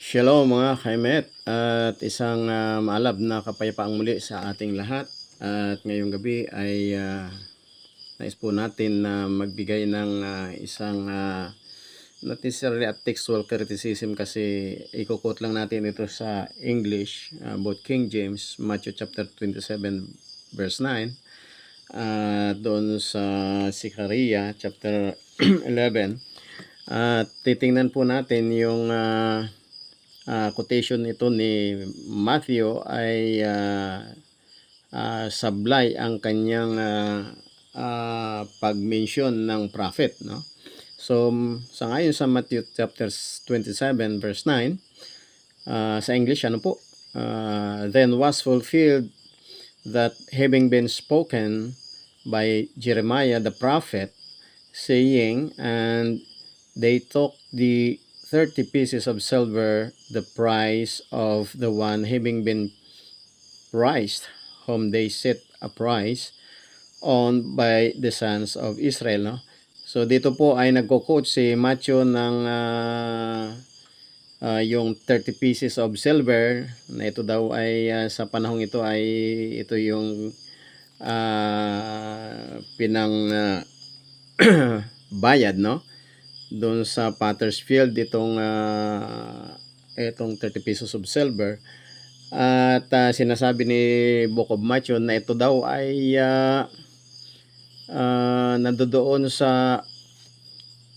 Shalom mga kaimet at isang maalab na kapayapaang muli sa ating lahat. At ngayong gabi ay nais po natin na magbigay ng isang not necessarily a textual criticism kasi ikukot lang natin ito sa English, both King James, Matthew chapter 27 verse 9, doon sa Zechariah chapter 11. At titingnan po natin yung quotation ito ni Matthew ay sablay ang kanyang pag-mention ng prophet, no? So sa ngayon sa Matthew chapter 27 verse 9, sa English ano po, then was fulfilled that having been spoken by Jeremiah the prophet, saying, and they took the 30 pieces of silver, the price of the one having been priced, whom they set a price on by the sons of Israel. No? So dito po ay nagko-quote si Matthew ng yung 30 pieces of silver na ito daw ay sa panahong ito ay ito yung pinang bayad, no? Doon sa potter's field itong 30 pesos of silver. At sinasabi ni Book of Matthew na ito daw ay nandoon sa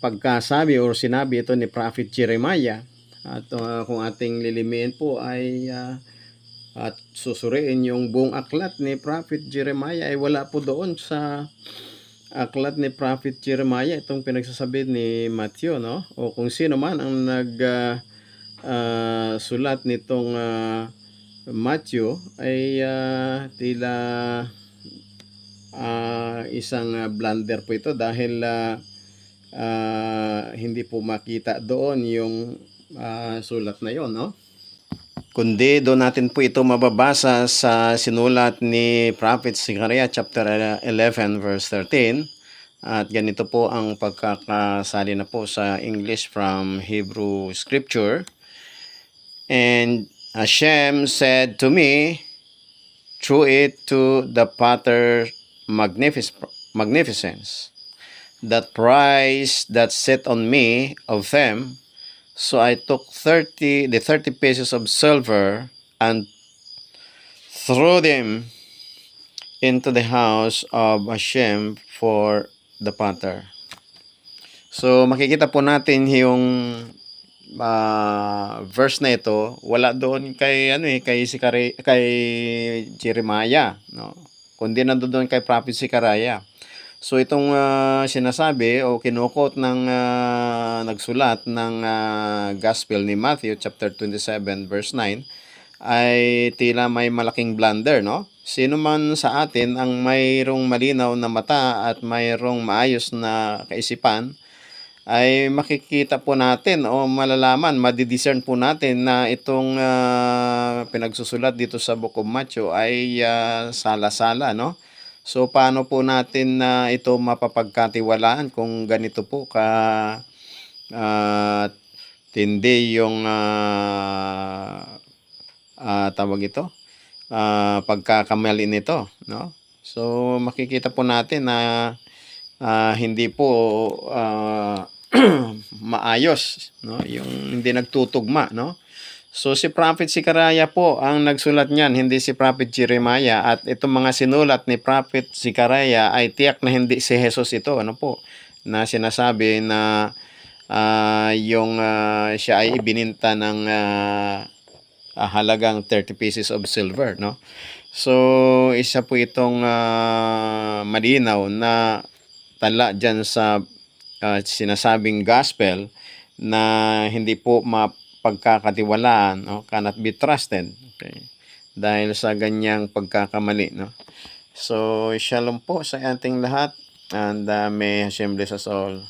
pagkasabi o sinabi ito ni Prophet Jeremiah. At kung ating lilimiin po ay at susuriin yung buong aklat ni Prophet Jeremiah ay wala po doon sa aklat ni Prophet Jeremiah itong pinagsasabi ni Matthew, no? O kung sino man ang sulat nitong Matthew ay tila isang blunder po ito dahil hindi po makita doon yung sulat na yon, no? Kundi doon natin po ito mababasa sa sinulat ni Prophet Zechariah chapter 11 verse 13. At ganito po ang pagkakasali na po sa English from Hebrew scripture. And Hashem said to me, through it to the potter's magnificence, that price that set on me of them. So I took the 30 pieces of silver and threw them into the house of Hashem for the potter. So makikita po natin yung verse na ito, wala doon kay kay Jeremiah, no? Kundi nandoon kay Prophet Zechariah. So itong sinasabi o kinukot ng nagsulat ng Gospel ni Matthew chapter 27 verse 9 ay tila may malaking blunder, no? Sino man sa atin ang mayroong malinaw na mata at mayroong maayos na kaisipan ay makikita po natin o malalaman, madidiscern po natin na itong pinagsusulat dito sa Book of Matthew ay sala-sala, no? So paano po natin na ito mapapagkatiwalaan kung ganito po ka tindi yung tawag ito, pagkakamali nito, no? So makikita po natin na hindi po maayos, no? Yung hindi nagtutugma, no? So si Prophet Zechariah po ang nagsulat niyan, hindi si Prophet Jeremiah. At itong mga sinulat ni Prophet Zechariah ay tiyak na hindi si Jesus ito, ano po, na sinasabi na siya ay ibininta ng halagang 30 pieces of silver, no? So isa po itong malinaw na tala dyan sa sinasabing gospel na hindi po pagkakatiwalaan, no? Cannot be trusted, okay? Dahil sa ganyang pagkakamali, no? So shalom po sa ating lahat, and may Hashem bless us all.